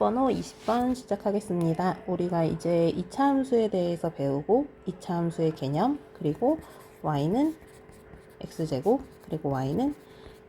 번호 20번 시작하겠습니다. 우리가 이제 이차 함수에 대해서 배우고 이차 함수의 개념, 그리고 y는 x제곱, 그리고 y는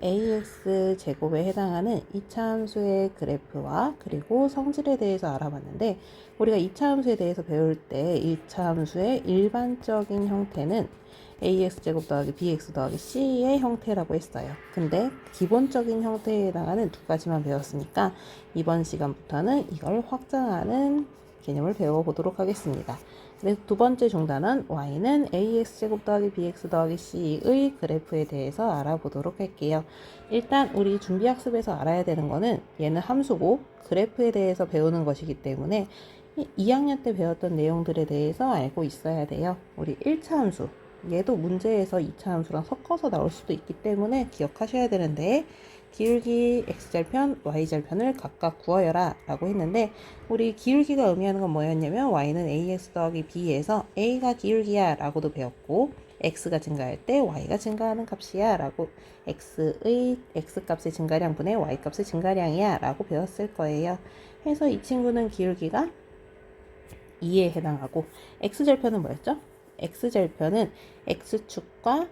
ax제곱에 해당하는 이차 함수의 그래프와 그리고 성질에 대해서 알아봤는데, 우리가 이차 함수에 대해서 배울 때 이차 함수의 일반적인 형태는 ax제곱 더하기 bx 더하기 c의 형태라고 했어요. 근데 기본적인 형태에 해당하는 두 가지만 배웠으니까 이번 시간부터는 이걸 확장하는 개념을 배워보도록 하겠습니다. 그래서 두 번째 중단은 y는 ax제곱 더하기 bx 더하기 c의 그래프에 대해서 알아보도록 할게요. 일단 우리 준비학습에서 알아야 되는 거는 얘는 함수고 그래프에 대해서 배우는 것이기 때문에 2학년 때 배웠던 내용들에 대해서 알고 있어야 돼요. 우리 1차 함수, 얘도 문제에서 2차 함수랑 섞어서 나올 수도 있기 때문에 기억하셔야 되는데, 기울기 x절편, y절편을 각각 구하여라 라고 했는데, 우리 기울기가 의미하는 건 뭐였냐면 y는 ax 더하기 b에서 a가 기울기야 라고도 배웠고, x가 증가할 때 y가 증가하는 값이야 라고, x의 x값의 증가량분의 y값의 증가량이야 라고 배웠을 거예요. 해서 이 친구는 기울기가 2에 해당하고, x절편은 뭐였죠? x절편은 x축과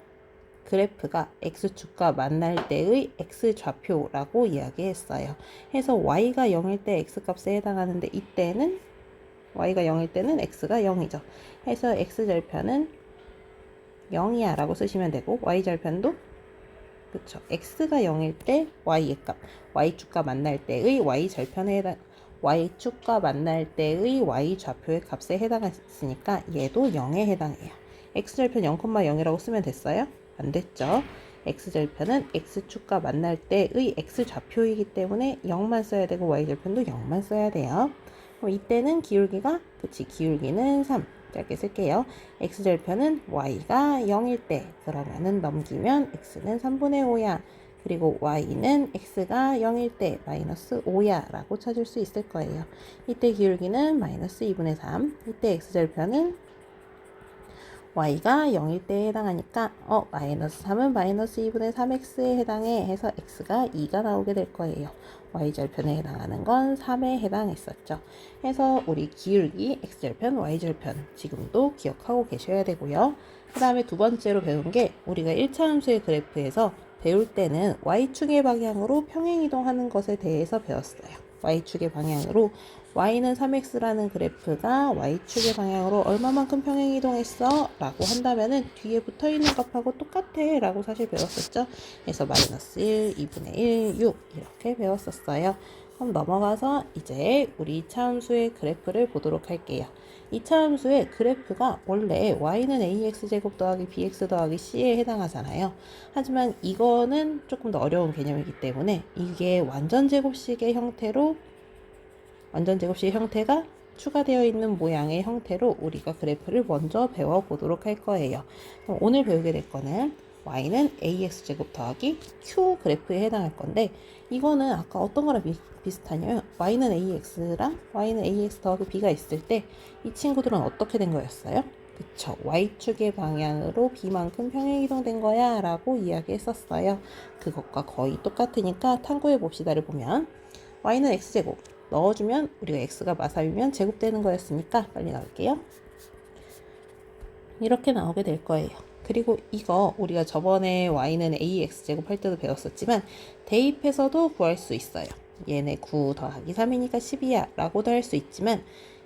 그래프가 x축과 만날 때의 x좌표라고 이야기했어요. 해서 y가 0일 때 x값에 해당하는데, 이때는 y가 0일 때는 x가 0이죠. 해서 x절편은 0이야 라고 쓰시면 되고, y절편도 그쵸, x가 0일 때 y의 값, y축과 만날 때의 y절편에 해당, y축과 만날 때의 y좌표의 값에 해당했으니까 얘도 0에 해당해요. x절편 0,0이라고 쓰면 됐어요? 안 됐죠? x절편은 x축과 만날 때의 x좌표이기 때문에 0만 써야 되고, y절편도 0만 써야 돼요. 그럼 이때는 기울기가, 기울기는 3 짧게 쓸게요. x절편은 y가 0일 때, 그러면은 넘기면 x는 3분의 5야. 그리고 y는 x가 0일 때 마이너스 5야 라고 찾을 수 있을 거예요. 이때 기울기는 마이너스 2분의 3. 이때 x절편은 y가 0일 때에 해당하니까 마이너스 3은 마이너스 2분의 3x에 해당해 해서 x가 2가 나오게 될 거예요. y절편에 해당하는 건 3에 해당했었죠. 해서 우리 기울기 x절편, y절편 지금도 기억하고 계셔야 되고요. 그 다음에 두 번째로 배운 게, 우리가 1차 함수의 그래프에서 배울 때는 y축의 방향으로 평행이동하는 것에 대해서 배웠어요. y축의 방향으로, y는 3x라는 그래프가 y축의 방향으로 얼마만큼 평행이동했어? 라고 한다면은 뒤에 붙어있는 값하고 똑같아 라고 사실 배웠었죠. 그래서 마이너스 1, 2분의 1, 6 이렇게 배웠었어요. 그럼 넘어가서 이제 우리 2차 함수의 그래프를 보도록 할게요. 2차 함수의 그래프가 원래 y는 ax제곱 더하기 bx 더하기 c에 해당하잖아요. 하지만 이거는 조금 더 어려운 개념이기 때문에 이게 완전제곱식의 형태로, 완전제곱식의 형태가 추가되어 있는 모양의 형태로 우리가 그래프를 먼저 배워보도록 할 거예요. 그럼 오늘 배우게 될 거는 y는 ax제곱 더하기 q 그래프에 해당할 건데, 이거는 아까 어떤 거랑 비슷하냐면 y는 ax랑 y는 ax 더하기 b가 있을 때 이 친구들은 어떻게 된 거였어요? 그쵸, y축의 방향으로 b만큼 평행이동된 거야 라고 이야기했었어요. 그것과 거의 똑같으니까 탐구해 봅시다를 보면, y는 x제곱 넣어주면 우리가 x가 마삼이면 제곱되는 거였으니까 빨리 나올게요. 이렇게 나오게 될 거예요. 그리고 이거 우리가 저번에 y는 ax제곱 할 때도 배웠었지만 대입해서도 구할 수 있어요. 얘네 9 더하기 3이니까 10이야 라고도 할 수 있지만,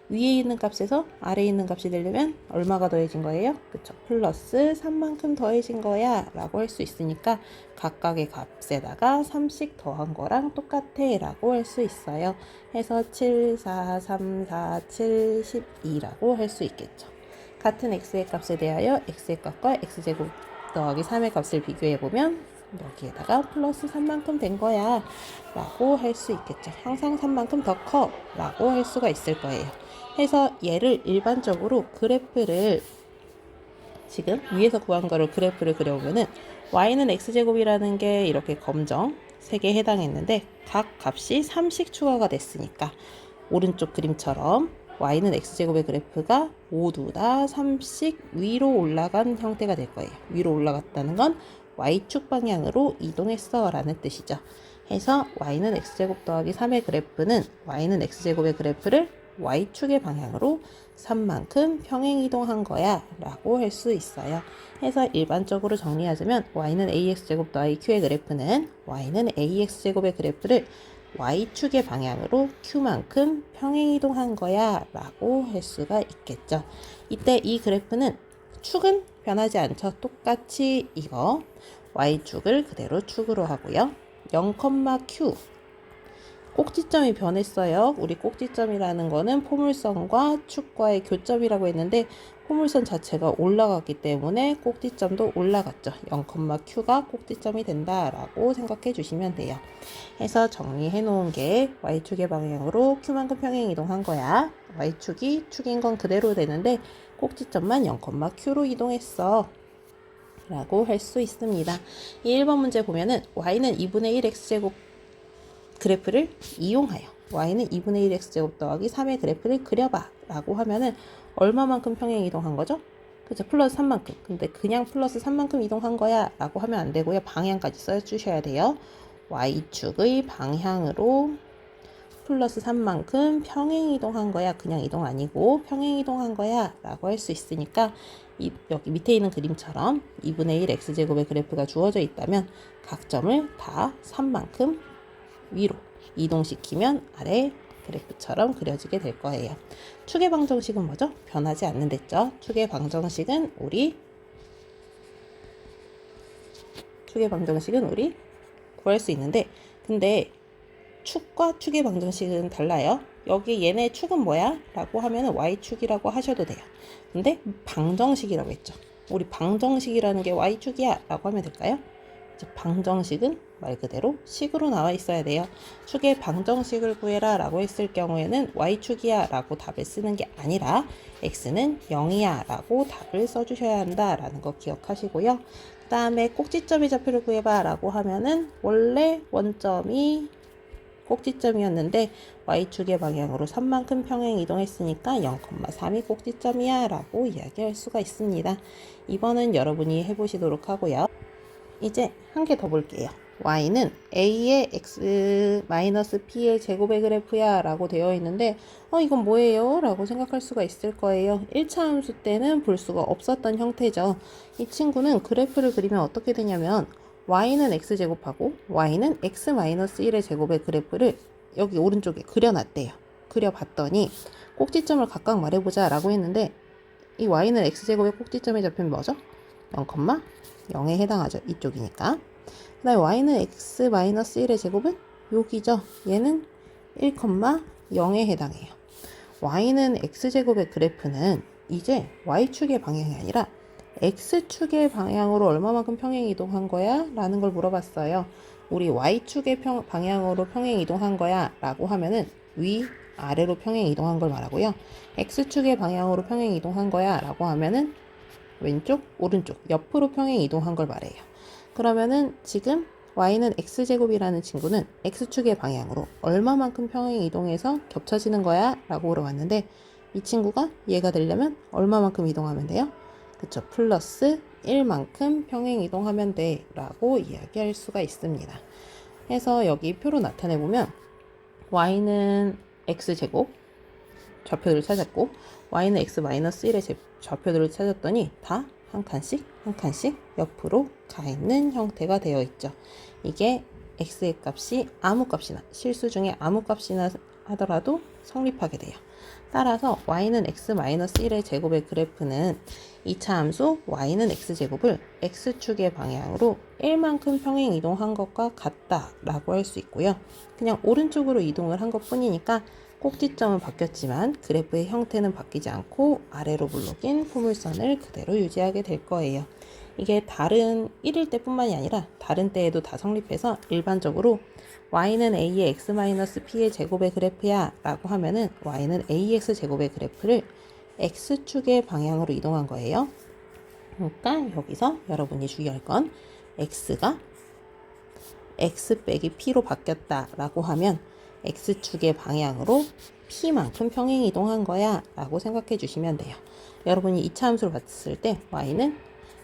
위에 있는 값에서 아래에 있는 값이 되려면 얼마가 더해진 거예요? 그쵸, 플러스 3만큼 더해진 거야 라고 할 수 있으니까 각각의 값에다가 3씩 더한 거랑 똑같아 라고 할 수 있어요. 해서 7, 4, 3, 4, 7, 12라고 할 수 있겠죠. 같은 x의 값에 대하여 x의 값과 x제곱 더하기 3의 값을 비교해보면 여기에다가 플러스 3만큼 된 거야 라고 할 수 있겠죠. 항상 3만큼 더 커 라고 할 수가 있을 거예요. 해서 얘를 일반적으로 그래프를, 지금 위에서 구한 거를 그래프를 그려보면은 y는 x제곱이라는 게 이렇게 검정 3개에 해당했는데 각 값이 3씩 추가가 됐으니까 오른쪽 그림처럼 y는 x제곱의 그래프가 모두 다 3씩 위로 올라간 형태가 될 거예요. 위로 올라갔다는 건 y축 방향으로 이동했어 라는 뜻이죠. 해서 y는 x제곱 더하기 3의 그래프는 y는 x제곱의 그래프를 y축의 방향으로 3만큼 평행이동한 거야 라고 할 수 있어요. 해서 일반적으로 정리하자면 y는 ax제곱 더하기 q의 그래프는 y는 ax제곱의 그래프를 y축의 방향으로 q만큼 평행이동한 거야 라고 할 수가 있겠죠. 이때 이 그래프는 축은 변하지 않죠. 똑같이 이거 y축을 그대로 축으로 하고요. 0,q 꼭지점이 변했어요. 우리 꼭지점이라는 거는 포물선과 축과의 교점이라고 했는데 포물선 자체가 올라갔기 때문에 꼭지점도 올라갔죠. 0,q가 꼭지점이 된다라고 생각해 주시면 돼요. 해서 정리해 놓은 게 y축의 방향으로 q만큼 평행 이동한 거야. y축이 축인 건 그대로 되는데 꼭지점만 0,q로 이동했어. 라고 할 수 있습니다. 이 1번 문제 보면은 y는 2분의 1 x제곱 그래프를 이용하여 y는 2분의 1 x제곱 더하기 3의 그래프를 그려봐 라고 하면은 얼마만큼 평행 이동한 거죠? 그죠? 플러스 3만큼. 근데 그냥 플러스 3만큼 이동한 거야 라고 하면 안 되고요. 방향까지 써주셔야 돼요. y축의 방향으로 플러스 3만큼 평행 이동한 거야. 그냥 이동 아니고 평행 이동한 거야 라고 할 수 있으니까 여기 밑에 있는 그림처럼 2분의 1 x제곱의 그래프가 주어져 있다면 각 점을 다 3만큼 위로 이동시키면 아래 그래프처럼 그려지게 될 거예요. 축의 방정식은 뭐죠? 변하지 않는 됐죠? 축의 방정식은 우리 구할 수 있는데 근데 축과 축의 방정식은 달라요. 여기 얘네 축은 뭐야? 라고 하면은 y축이라고 하셔도 돼요. 근데 방정식이라고 했죠. 우리 방정식이라는 게 y축이야 라고 하면 될까요? 방정식은 말 그대로 식으로 나와 있어야 돼요. 축의 방정식을 구해라 라고 했을 경우에는 y축이야 라고 답을 쓰는 게 아니라 x는 0이야 라고 답을 써주셔야 한다 라는 거 기억하시고요. 그 다음에 꼭지점의 좌표를 구해봐 라고 하면은 원래 원점이 꼭지점이었는데 y축의 방향으로 3만큼 평행 이동했으니까 0,3이 꼭지점이야 라고 이야기할 수가 있습니다. 이번은 여러분이 해보시도록 하고요. 이제 한 개 더 볼게요. y는 a의 x-p의 제곱의 그래프야 라고 되어 있는데 이건 뭐예요? 라고 생각할 수가 있을 거예요. 1차 함수 때는 볼 수가 없었던 형태죠. 이 친구는 그래프를 그리면 어떻게 되냐면 y는 x제곱하고 y는 x-1의 제곱의 그래프를 여기 오른쪽에 그려놨대요. 그려봤더니 꼭지점을 각각 말해보자 라고 했는데 이 y는 x제곱의 꼭지점의 좌표는 뭐죠? 0,0에 해당하죠. 이쪽이니까. 그 다음에 y는 x-1의 제곱은 여기죠. 얘는 1,0에 해당해요. y는 x제곱의 그래프는 이제 y축의 방향이 아니라 x축의 방향으로 얼마만큼 평행 이동한 거야? 라는 걸 물어봤어요. 우리 y축의 방향으로 평행 이동한 거야 라고 하면은 아래로 평행 이동한 걸 말하고요. x축의 방향으로 평행 이동한 거야 라고 하면은 왼쪽, 오른쪽, 옆으로 평행 이동한 걸 말해요. 그러면은 지금 y는 x제곱이라는 친구는 x축의 방향으로 얼마만큼 평행 이동해서 겹쳐지는 거야? 라고 물어봤는데 이 친구가 얘가 되려면 얼마만큼 이동하면 돼요? 그쵸, 플러스 1만큼 평행 이동하면 돼 라고 이야기할 수가 있습니다. 해서 여기 표로 나타내보면 y는 x제곱 좌표들을 찾았고 y는 x-1의 좌표들을 찾았더니 다 한 칸씩 옆으로 가 있는 형태가 되어 있죠. 이게 x의 값이 아무 값이나 실수 중에 아무 값이나 하더라도 성립하게 돼요. 따라서 y는 x-1의 제곱의 그래프는 2차 함수 y는 x제곱을 x축의 방향으로 1만큼 평행 이동한 것과 같다 라고 할 수 있고요. 그냥 오른쪽으로 이동을 한 것 뿐이니까 꼭지점은 바뀌었지만 그래프의 형태는 바뀌지 않고 아래로 물록인 포물선을 그대로 유지하게 될 거예요. 이게 다른 1일 때뿐만이 아니라 다른 때에도 다 성립해서 일반적으로 y는 a의 x-p의 제곱의 그래프야 라고 하면은 y는 ax 제곱의 그래프를 x축의 방향으로 이동한 거예요. 그러니까 여기서 여러분이 주의할 건 x가 x 빼기 p로 바뀌었다 라고 하면 x축의 방향으로 p만큼 평행 이동한 거야 라고 생각해 주시면 돼요. 여러분이 2차 함수를 봤을 때 y는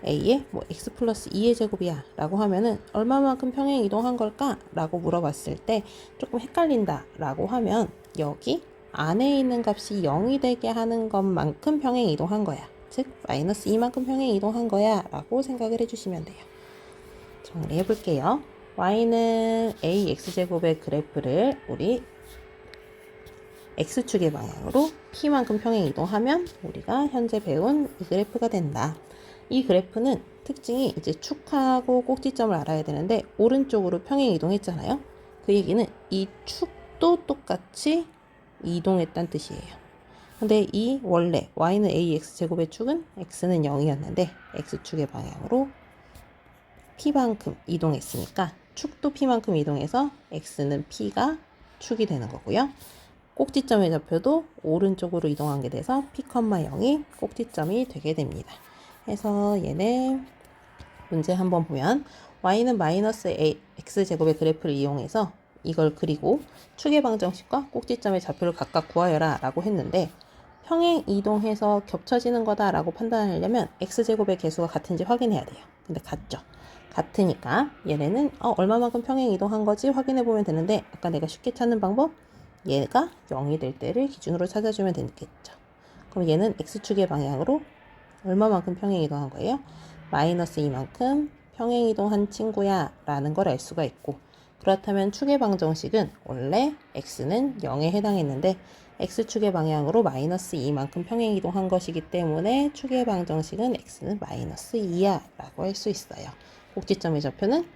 a의 뭐 x 플러스 2의 제곱이야 라고 하면은 얼마만큼 평행 이동한 걸까? 라고 물어봤을 때 조금 헷갈린다 라고 하면 여기 안에 있는 값이 0이 되게 하는 것만큼 평행 이동한 거야. 즉 마이너스 2만큼 평행 이동한 거야 라고 생각을 해주시면 돼요. 정리해 볼게요. y는 ax제곱의 그래프를 우리 x축의 방향으로 p만큼 평행 이동하면 우리가 현재 배운 이 그래프가 된다. 이 그래프는 특징이 이제 축하고 꼭지점을 알아야 되는데 오른쪽으로 평행 이동했잖아요. 그 얘기는 이 축도 똑같이 이동했다는 뜻이에요. 근데 이 원래 y는 ax제곱의 축은 x는 0이었는데 x축의 방향으로 p만큼 이동했으니까 축도 p만큼 이동해서 x는 p가 축이 되는 거고요. 꼭지점의 좌표도 오른쪽으로 이동한 게 돼서 p, 0이 꼭지점이 되게 됩니다. 그래서 얘는 문제 한번 보면 y는 마이너스 x제곱의 그래프를 이용해서 이걸 그리고 축의 방정식과 꼭지점의 좌표를 각각 구하여라 라고 했는데 평행 이동해서 겹쳐지는 거다 라고 판단하려면 x제곱의 개수가 같은지 확인해야 돼요. 근데 같죠. 같으니까 얘네는 얼마만큼 평행 이동한 거지 확인해 보면 되는데 아까 내가 쉽게 찾는 방법 얘가 0이 될 때를 기준으로 찾아주면 되겠죠. 그럼 얘는 x축의 방향으로 얼마만큼 평행 이동한 거예요? 마이너스 2만큼 평행 이동한 친구야 라는 걸 알 수가 있고 그렇다면 축의 방정식은 원래 x는 0에 해당했는데 x축의 방향으로 마이너스 2만큼 평행 이동한 것이기 때문에 축의 방정식은 x는 마이너스 2야 라고 할 수 있어요. 꼭지점의 좌표는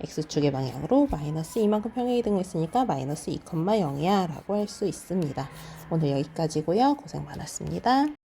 x축의 방향으로 마이너스 2만큼 평행 이동했으니까 마이너스 2,0이야 라고 할 수 있습니다. 오늘 여기까지고요. 고생 많았습니다.